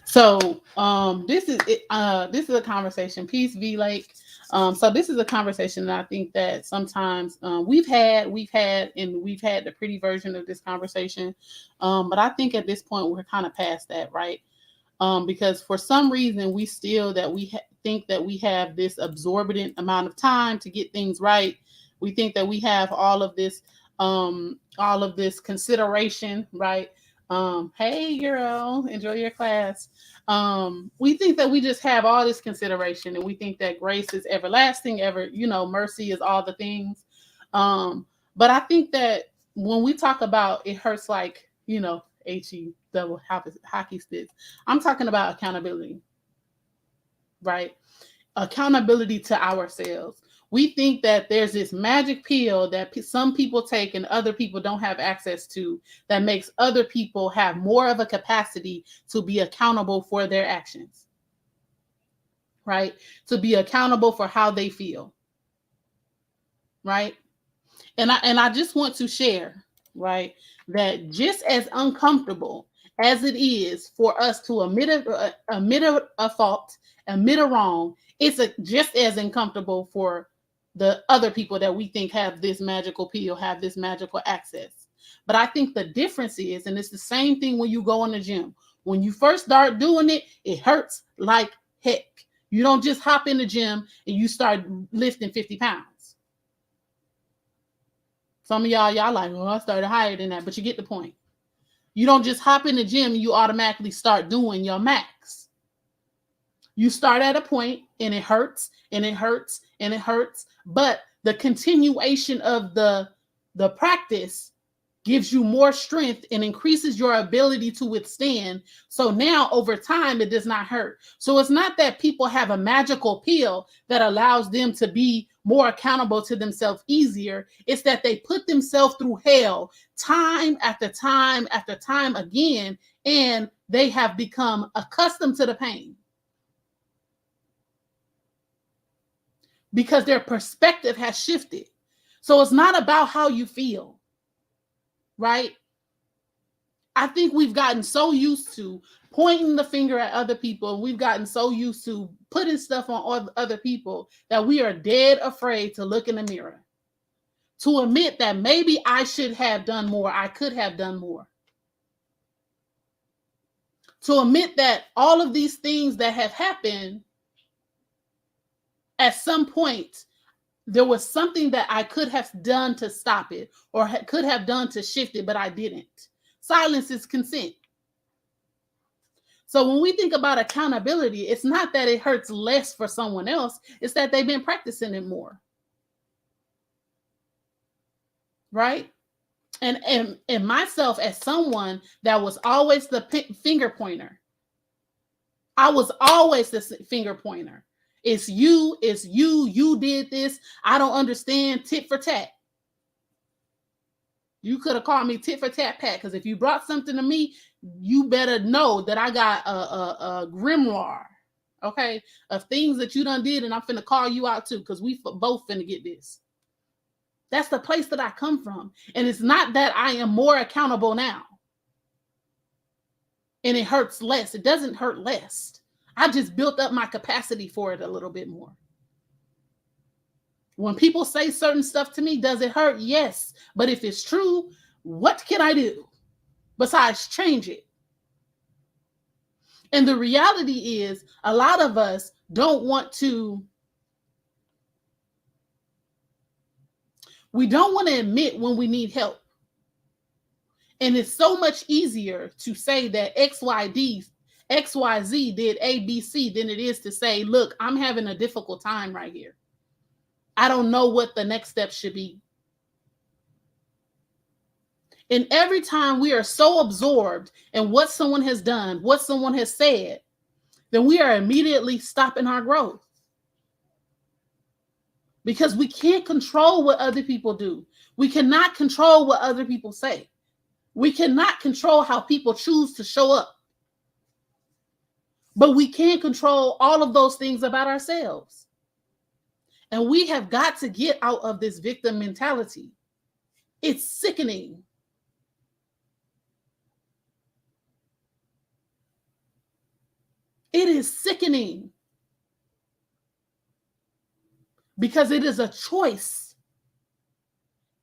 So this is this is a conversation. Peace V Lake. So this is a conversation that I think that sometimes we've had the pretty version of this conversation. But I think at this point we're kind of past that, right? Because for some reason we still that think that we have this absorbent amount of time to get things right. We think that we have all of this consideration, right? Hey girl, enjoy your class. We think that we just have all this consideration, and we think that grace is everlasting, mercy is all the things. But I think that when we talk about it hurts like, HE double hockey sticks, I'm talking about accountability, right? Accountability to ourselves. We think that there's this magic pill that some people take and other people don't have access to, that makes other people have more of a capacity to be accountable for their actions, right? To be accountable for how they feel, right? And I just want to share, right, that just as uncomfortable as it is for us to admit a fault, admit a wrong, just as uncomfortable for the other people that we think have this magical pill, have this magical access. But I think the difference is, and it's the same thing when you go in the gym. When you first start doing it, it hurts like heck. You don't just hop in the gym and you start lifting 50 pounds. Some of y'all like, I started higher than that, but you get the point. You don't just hop in the gym and you automatically start doing your max. You start at a point and it hurts and it hurts and it hurts, but the continuation of the practice gives you more strength and increases your ability to withstand. So now over time, it does not hurt. So it's not that people have a magical pill that allows them to be more accountable to themselves easier. It's that they put themselves through hell time after time after time again, and they have become accustomed to the pain because their perspective has shifted. So it's not about how you feel. Right? I think we've gotten so used to pointing the finger at other people. We've gotten so used to putting stuff on other people that we are dead afraid to look in the mirror, to admit that maybe I should have done more. I could have done more. To admit that all of these things that have happened, at some point, there was something that I could have done to stop it or could have done to shift it, but I didn't. Silence is consent. So when we think about accountability, it's not that it hurts less for someone else. It's that they've been practicing it more. Right? And myself as someone that was always the finger pointer. I was always the finger pointer. It's you, you did this. I don't understand, tit for tat. You could have called me tit for tat Pat, because if you brought something to me, you better know that I got a grimoire, okay, of things that you done did, and I'm finna call you out too, because we both finna get this. That's the place that I come from. And it's not that I am more accountable now. And it hurts less. It doesn't hurt less. I just built up my capacity for it a little bit more. When people say certain stuff to me, does it hurt? Yes. But if it's true, what can I do besides change it? And the reality is, a lot of us don't want to, we don't want to admit when we need help. And it's so much easier to say that XYZ did ABC than it is to say, look, I'm having a difficult time right here. I don't know what the next step should be. And every time we are so absorbed in what someone has done, what someone has said, then we are immediately stopping our growth. Because we can't control what other people do. We cannot control what other people say. We cannot control how people choose to show up. But we can control all of those things about ourselves. And we have got to get out of this victim mentality. It's sickening. It is sickening because it is a choice.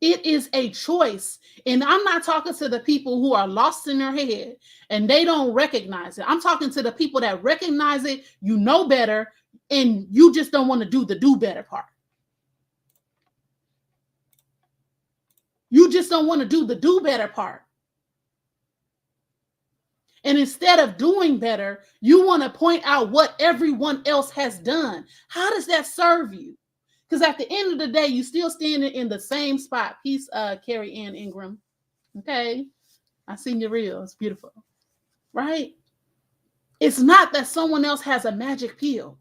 It is a choice. And I'm not talking to the people who are lost in their head and they don't recognize it. I'm talking to the people that recognize it, you know better, and you just don't want to do the do better part. You just don't want to do the do better part. And instead of doing better, you want to point out what everyone else has done. How does that serve you? Because at the end of the day, you still standing in the same spot. Peace, Carrie Ann Ingram. Okay. I seen your reel. It's beautiful. Right? It's not that someone else has a magic pill.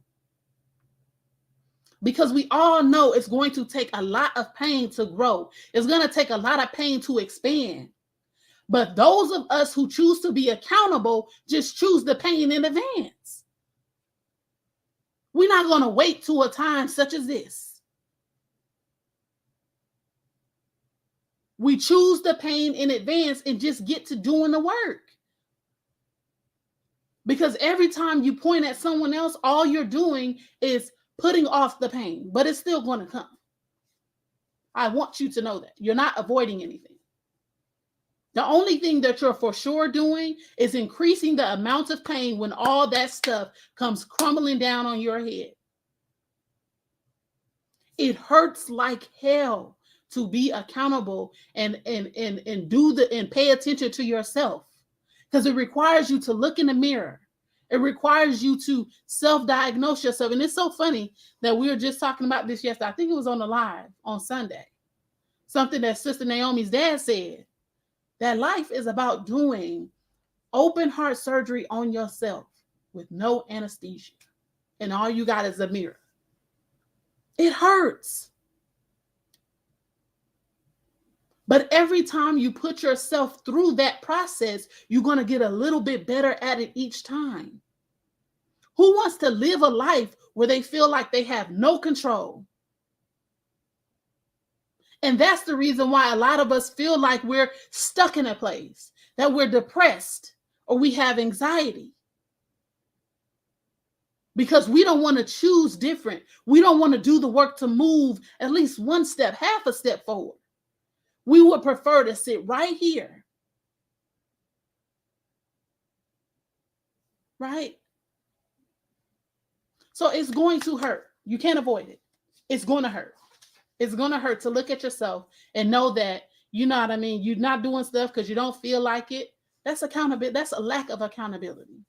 Because we all know it's going to take a lot of pain to grow. It's going to take a lot of pain to expand. But those of us who choose to be accountable just choose the pain in advance. We're not going to wait to a time such as this. We choose the pain in advance and just get to doing the work. Because every time you point at someone else, all you're doing is putting off the pain, but it's still going to come. I want you to know that. You're not avoiding anything. The only thing that you're for sure doing is increasing the amount of pain when all that stuff comes crumbling down on your head. It hurts like hell to be accountable and do the and pay attention to yourself, because it requires you to look in the mirror. It requires you to self-diagnose yourself. And it's so funny that we were just talking about this yesterday. I think it was on the live on Sunday. Something that Sister Naomi's dad said, that life is about doing open heart surgery on yourself with no anesthesia. And all you got is a mirror. It hurts. But every time you put yourself through that process, you're going to get a little bit better at it each time. Who wants to live a life where they feel like they have no control? And that's the reason why a lot of us feel like we're stuck in a place, that we're depressed or we have anxiety. Because we don't want to choose different. We don't want to do the work to move at least one step, half a step forward. We would prefer to sit right here. Right? So it's going to hurt. You can't avoid it. It's going to hurt. It's going to hurt to look at yourself and know that, you know what I mean, you're not doing stuff because you don't feel like it. That's accountability. That's a lack of accountability.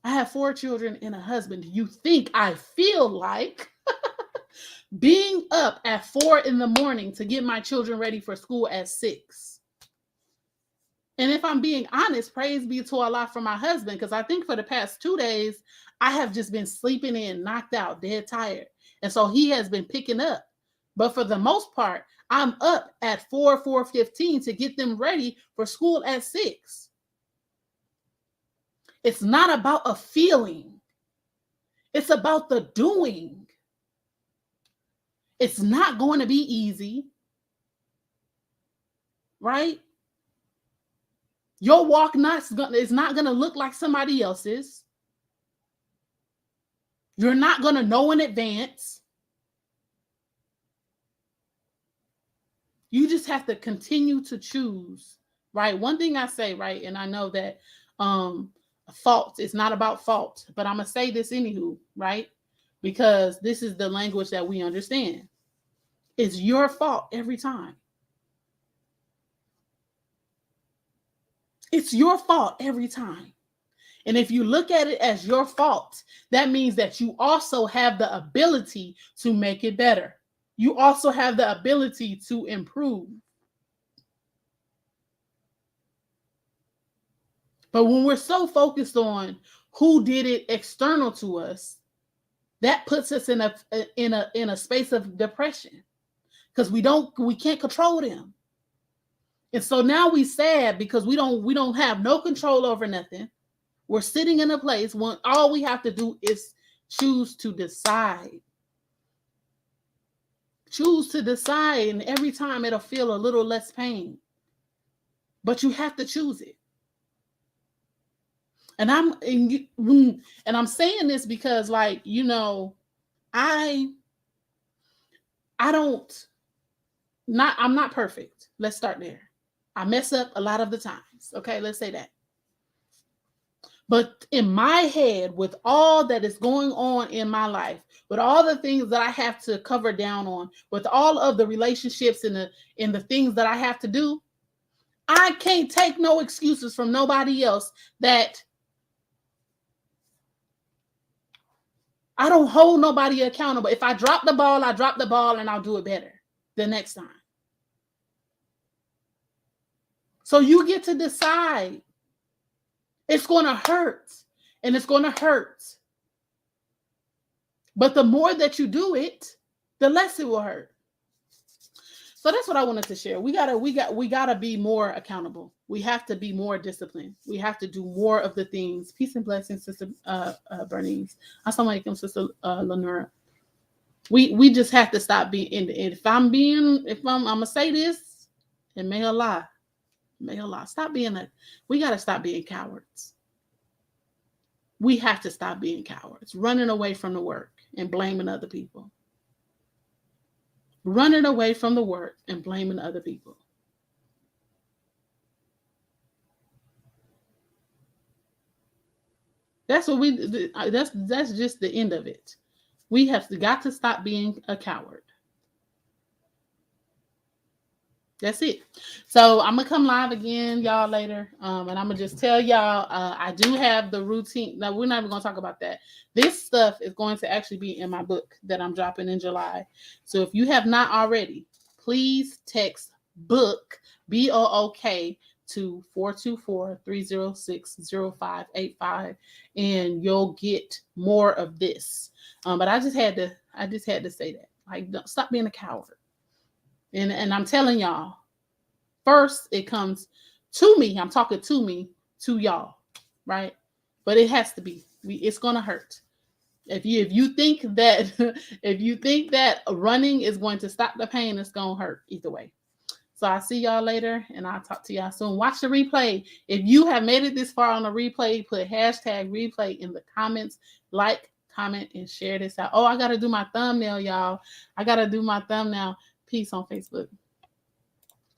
I have 4 children and a husband. You think I feel like being up at 4 in the morning to get my children ready for school at 6? And if I'm being honest, praise be to Allah for my husband, because I think for the past 2 days, I have just been sleeping in, knocked out, dead tired. And so he has been picking up. But for the most part, I'm up at 4:15 to get them ready for school at 6. It's not about a feeling. It's about the doing. It's not going to be easy. Right? Your walk is not going to look like somebody else's. You're not going to know in advance. You just have to continue to choose, right? One thing I say, right, and I know that fault is not about fault, but I'm going to say this anywho, right? Because this is the language that we understand. It's your fault every time. It's your fault every time. And if you look at it as your fault, that means that you also have the ability to make it better. You also have the ability to improve. But when we're so focused on who did it external to us, that puts us in a space of depression, because we can't control them. And so now we sad because we don't have no control over nothing. We're sitting in a place when all we have to do is choose to decide. Choose to decide, and every time it'll feel a little less pain. But you have to choose it. And I'm saying this because, like, I I don't not I'm not perfect. Let's start there. I mess up a lot of the times. Okay, let's say that. But in my head, with all that is going on in my life, with all the things that I have to cover down on, with all of the relationships and the things that I have to do, I can't take no excuses from nobody else that I don't hold nobody accountable. If I drop the ball, I drop the ball and I'll do it better the next time. So you get to decide. It's going to hurt and it's going to hurt. But the more that you do it, the less it will hurt. So that's what I wanted to share. We gotta be more accountable. We have to be more disciplined. We have to do more of the things. Peace and blessings, Sister Bernice. Assalamualaikum, Sister Lenora. We just have to stop being in the end. If I'm gonna say this, and may Allah stop being we gotta stop being cowards. We have to stop being cowards, running away from the work and blaming other people. Running away from the work and blaming other people. That's what that's just the end of it. We have got to stop being a coward. That's it. So I'm gonna come live again, y'all, later. And I'm gonna just tell y'all, I do have the routine. No, we're not even gonna talk about that. This stuff is going to actually be in my book that I'm dropping in July. So if you have not already, please text book BOOK to 424-306-0585, and you'll get more of this. But I just had to say that. Like, don't stop being a coward. And I'm telling y'all, first it comes to me. I'm talking to me, to y'all, right? But it has to be. It's gonna hurt. If you think that if you think that running is going to stop the pain, it's gonna hurt either way. So I'll see y'all later, and I'll talk to y'all soon. Watch the replay. If you have made it this far on the replay, put hashtag replay in the comments. Like, comment, and share this out. Oh, I gotta do my thumbnail, y'all. I gotta do my thumbnail. Peace on Facebook.